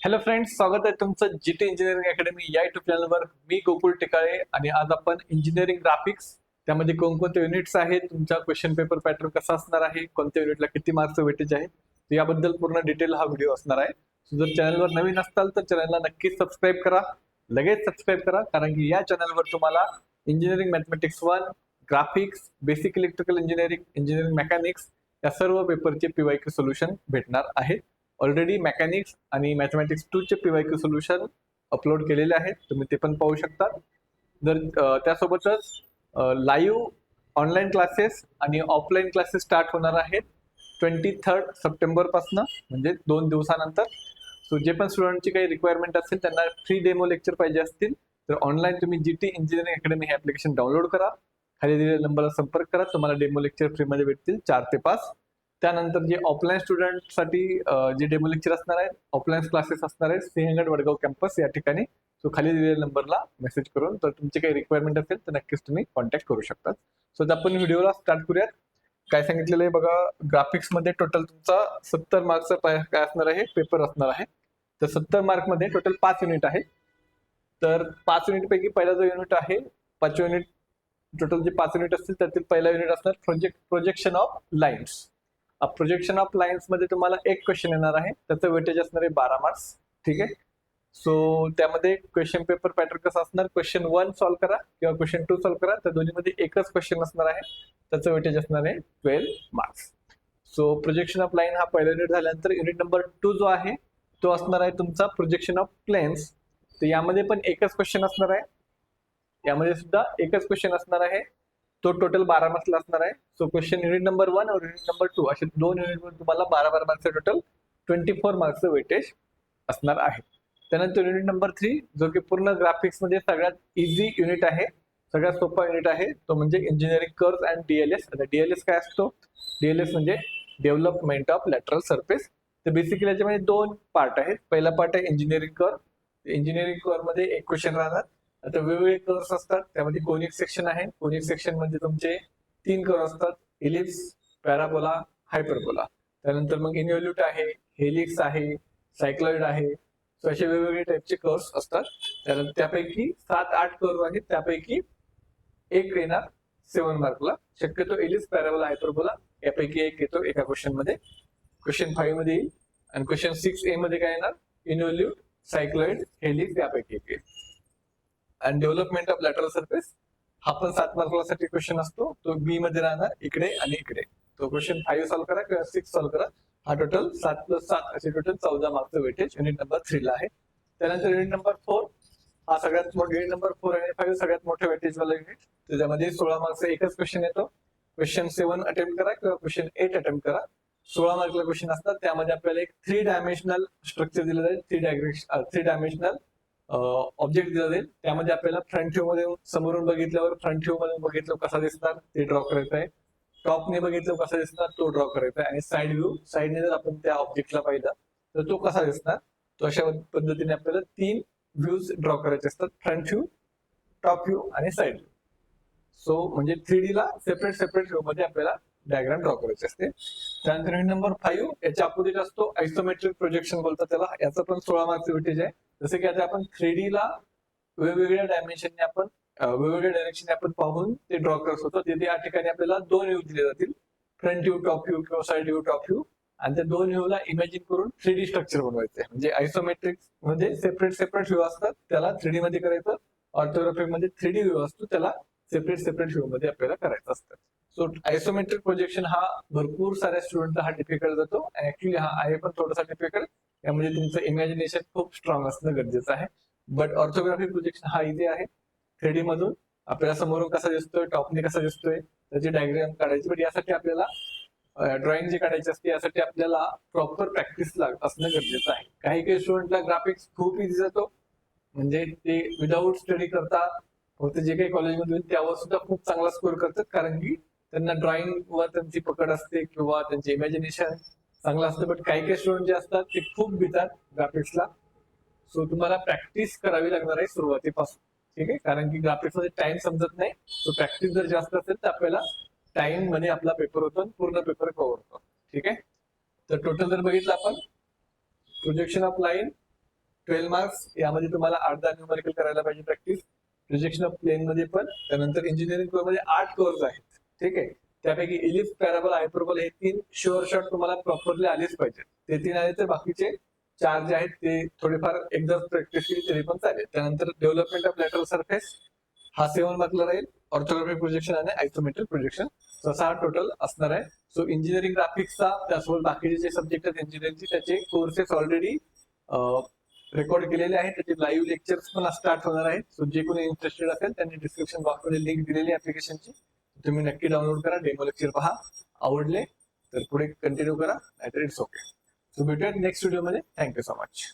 Hello friends, स्वागत आहे तुमचं जीटी इंजिनिअरिंग अकॅडमी या युट्यूब चॅनलवर. मी गोकुळ टिकाळे आणि आज आपण इंजिनिअरिंग ग्राफिक्स त्यामध्ये कोणकोणते युनिट्स आहेत, तुमचा क्वेश्चन पेपर पॅटर्न कसा असणार आहे, कोणत्या युनिटला किती मार्क्स वेटेज आहे, तर याबद्दल पूर्ण डिटेल हा व्हिडिओ असणार आहे. जर चॅनलवर नवीन असताल तर चॅनलला नक्कीच सबस्क्राईब करा, लगेच सबस्क्राईब करा, कारण की या चॅनलवर तुम्हाला engineering mathematics 1, graphics, basic electrical engineering, engineering mechanics या सर्व पेपरचे पीवायक्यू सोल्युशन भेटणार आहे. ऑलरेडी मेकॅनिक्स आणि मॅथमॅटिक्स 2 चे पीवायक्यू सोल्युशन अपलोड केलेले आहेत, तुम्ही ते पण पाहू शकता. जर त्यासोबतच लाईव्ह ऑनलाईन क्लासेस आणि ऑफलाईन क्लासेस स्टार्ट होणार आहेत 23 सप्टेंबर पासून, म्हणजे 2 दिवसानंतर. सो जे पण स्टुडंटची काही रिक्वायरमेंट असेल, त्यांना फ्री डेमो लेक्चर पाहिजे असतील तर ऑनलाईन तुम्ही जीटी इंजिनिअरिंग अकॅडमी हे ऍप्लिकेशन डाउनलोड करा, खाली दिलेल्या नंबरला संपर्क करा, तुम्हाला डेमो लेक्चर फ्रीमध्ये भेटतील 4 ते 5. त्यानंतर जे ऑफलाईन स्टुडंटसाठी जे डेमो लेक्चर असणार आहेत, ऑफलाईन क्लासेस असणार आहेत सिंहगड वडगाव कॅम्पस या ठिकाणी. सो खाली दिलेल्या नंबरला मेसेज करून तर तुमची काही रिक्वायरमेंट असेल तर नक्कीच तुम्ही कॉन्टॅक्ट करू शकता. सो आपण व्हिडिओला स्टार्ट करूयात. काय सांगितलेलं आहे बघा, ग्राफिक्स मध्ये टोटल तुमचा 70 मार्क्सचा काय असणार आहे, पेपर असणार आहे. तर 70 मार्क मध्ये टोटल 5 युनिट आहे. तर 5 युनिट पैकी पहिला जो युनिट आहे, 5 युनिट टोटल जे 5 युनिट असतील त्यातील पहिला युनिट असणार projection of lines. Projection of lines मध्ये तुम्हाला एक क्वेश्चन येणार आहे, त्याचं वेटेज असणार आहे 12 मार्क्स. ठीक आहे. सो त्यामध्ये क्वेश्चन पेपर पॅटर्न कसा असणार, क्वेश्चन 1 सॉल्व्ह करा किंवा क्वेश्चन 2 सॉल्व्ह करा, त्या दोन्हीमध्ये एकच क्वेश्चन असणार आहे, त्याचं वेटेज असणार आहे 12 marks. So projection of line हा पहिला युनिट झाल्यानंतर युनिट नंबर 2 जो आहे तो असणार आहे तुमचा प्रोजेक्शन ऑफ प्लेन्स. तर यामध्ये पण एकच क्वेश्चन असणार आहे, यामध्ये सुद्धा एकच क्वेश्चन असणार आहे, तो टोटल 12 मार्क्सला असणार आहे. सो क्वेश्चन युनिट नंबर 1 और युनिट नंबर 2 असे दोन युनिटमध्ये तुम्हाला 12 मार्क्सचे टोटल 24 मार्क्सचं वेटेज असणार आहे. त्यानंतर युनिट नंबर 3 जो की पूर्ण ग्राफिक्स मध्ये सगळ्यात इझी युनिट आहे, सगळ्यात सोपा युनिट आहे, तो म्हणजे इंजिनिअरिंग कर्व्स अँड डीएलएस. आता डीएलएस काय असतो, डीएलएस म्हणजे डेव्हलपमेंट ऑफ लॅटरल सरफेस. तर बेसिकली याच्यामध्ये 2 पार्ट आहेत. पहिला पार्ट आहे इंजिनिअरिंग कर्व. इंजिनिअरिंग कर्व मध्ये एक क्वेश्चन राहणार. आता वेगवेगळे कर्व्स असतात, त्यामध्ये कोनिक सेक्शन आहे. कोनिक सेक्शन म्हणजे तुमचे 3 कर्व असतात, इलिप्स, पॅराबोला, हायपरबोला. त्यानंतर मग इन्व्हॉल्यूट आहे, हेलिक्स आहे, सायक्लॉइड आहे. सो असे वेगवेगळे टाइपचे कर्व्स असतात. त्यानंतर त्यापैकी 7-8 कर्व आहेत, त्यापैकी एक येणार 7 मार्कला. शक्यतो इलिप्स, पॅराबोला, हायपरबोला यापैकी एक येतो एका क्वेश्चन मध्ये. क्वेश्चन 5 मध्ये येईल. आणि क्वेश्चन 6A मध्ये काय येणार, इन्व्हॉल्यूट, सायक्लॉइड, हेलिक्स यापैकी एक येईल. आणि डेव्हलपमेंट ऑफ लॅटरल सरफेस हा पण 7 मार्कसाठी क्वेश्चन असतो, तो बी मध्ये राहणार, इकडे आणि इकडे. तो क्वेश्चन 5 सॉल्व्ह करा किंवा 6 सॉल्व्ह करा. हा टोटल 7+7 असे टोटल 14 मार्क्सचं वेटेज युनिट नंबर 3 ला आहे. त्यानंतर युनिट नंबर 4 हा सगळ्यात मोठा, युनिट नंबर 4 आणि 5 सगळ्यात मोठं वेटेज वाला युनिट. त्याच्यामध्ये 16 मार्क्सचा एकच क्वेश्चन येतो. क्वेश्चन 7 अटेम्प्ट करा किंवा क्वेश्चन 8 अटेम्प्ट करा. 16 मार्कला क्वेश्चन असतात. त्यामध्ये आपल्याला एक 3 डायमेन्शनल स्ट्रक्चर दिलं जाईल, 3 डायमेन्शनल ऑब्जेक्ट दिला जाईल. त्यामध्ये आपल्याला फ्रंट व्ह्यू मध्ये समोरून बघितल्यावर फ्रंट व्ह्यू मध्ये बघितलं कसा दिसणार ते ड्रॉ करायचं आहे, टॉपने बघितलं कसा दिसणार तो ड्रॉ करायचा आहे, आणि साइड व्ह्यू, साइडने जर आपण त्या ऑब्जेक्टला पाहिलं तर तो कसा दिसणार, तो अशा पद्धतीने आपल्याला 3 व्ह्यूज ड्रॉ करायचे असतात, फ्रंट व्ह्यू, टॉप व्ह्यू आणि साइड व्ह्यू. सो म्हणजे 3D ला सेपरेट व्ह्यू मध्ये आपल्याला डायग्राम ड्रॉ करायचे असते. त्यानंतर युनिट नंबर 5 याच्या अपोजिट असतो आयसोमेट्रिक प्रोजेक्शन बोलतात त्याला. याचा पण 16 मार्क्सचं वेटेज आहे. जसं की आता आपण 3D ला वेगवेगळ्या डायमेन्शनने आपण वेगवेगळ्या डायरेक्शनने आपण पाहून ते ड्रॉ करत होतो. तिथे या ठिकाणी आपल्याला 2 व्ह्यू दिले जातील, फ्रंट व्ह्यू, टॉप व्ह्यू किंवा साइड व्ह्यू, टॉप व्ह्यू. आणि त्या 2 व्ह्यूला इमॅजिन करून 3D स्ट्रक्चर बनवायचे. म्हणजे आयसोमेट्रिक मध्ये सेपरेट व्ह्यू असतात, त्याला 3D मध्ये करायचं. ऑर्थोग्राफिक मध्ये 3D व्ह्यू असतो, त्याला सेपरेट व्ह्यू मध्ये आपल्याला करायचं असतं. सो आयसोमेट्रिक प्रोजेक्शन हा भरपूर साऱ्या स्टुडंटला हा डिफिकल्ट जातो. ऍक्च्युली हा आहे पण थोडासा डिफिकल्ट. त्यामध्ये तुमचं इमॅजिनेशन खूप स्ट्रॉंग असणं गरजेचं आहे. बट ऑर्थोग्राफिक प्रोजेक्शन हा इझी आहे. 3D मधून आपल्याला समोरून कसा दिसतोय, टॉपने कसा दिसतोय त्याची डायग्राम काढायची. बट यासाठी आपल्याला ड्रॉइंग जी काढायची असते यासाठी आपल्याला प्रॉपर प्रॅक्टिस असणं गरजेचं आहे. काही स्टुडंटला ग्राफिक्स खूप इझी जातो, म्हणजे ते विदाऊट स्टडी करता फक्त जे काही कॉलेजमध्ये होईल त्यावर सुद्धा खूप चांगला स्कोर करतात, कारण की त्यांना ड्रॉइंग वर त्यांची पकड असते किंवा त्यांचे इमॅजिनेशन चांगलं असतं. बट काही स्टुडंट जे असतात ते खूप भितात ग्राफिक्सला. सो तुम्हाला प्रॅक्टिस करावी लागणार आहे सुरुवातीपासून. ठीक आहे, कारण की ग्राफिक्स मध्ये टाइम समजत नाही. सो प्रॅक्टिस जर जास्त असेल तर आपल्याला टाइम मध्ये आपला पेपर होतो, पूर्ण पेपर कव्हर होतो. ठीक आहे. तर टोटल जर बघितलं आपण, प्रोजेक्शन ऑफ लाईन, 12 मार्क्स यामध्ये तुम्हाला 8-10 न्यूमेरिकल करायला पाहिजे प्रॅक्टिस. प्रोजेक्शन ऑफ प्लेन मध्ये पण. त्यानंतर इंजिनिअरिंग मध्ये 8 कोर्स आहेत. ठीक आहे. त्यापैकी इलिप्स, पॅराबोला, हायपरबोला हे 3 शुअर शॉट तुम्हाला प्रॉपरली आलेच पाहिजे. ते 3 आले तर बाकीचे 4 जे आहेत ते थोडेफार एकदा प्रॅक्टिस केली तरी पण चालेल. त्यानंतर डेव्हलपमेंट ऑफ लॅटरल सरफेस हा 7 मार्कला राहील. ऑर्थोग्राफिक प्रोजेक्शन आणि आयसोमेट्रिक प्रोजेक्शन असा हा टोटल असणार आहे. सो इंजिनिअरिंग ग्राफिक्सचा त्यासोबत बाकीचे जे सब्जेक्ट आहेत इंजिनिअरिंगचे त्याचे कोर्सेस ऑलरेडी रेकॉर्ड केलेले आहेत. त्याचे लाईव्ह लेक्चर्स पण स्टार्ट होणार आहेत. सो जे कोणी इंटरेस्टेड असेल त्यांनी डिस्क्रिप्शन बॉक्समध्ये लिंक दिलेली ऍप्लिकेशनची, तुम्ही नक्की डाउनलोड करा, डेमो लेक्चर पहा, आवडले तर पुढे कंटिन्यू करा, नाहीतर इट्स ओके. सो भेटूयात नेक्स्ट व्हिडिओमध्ये. Thank you so much.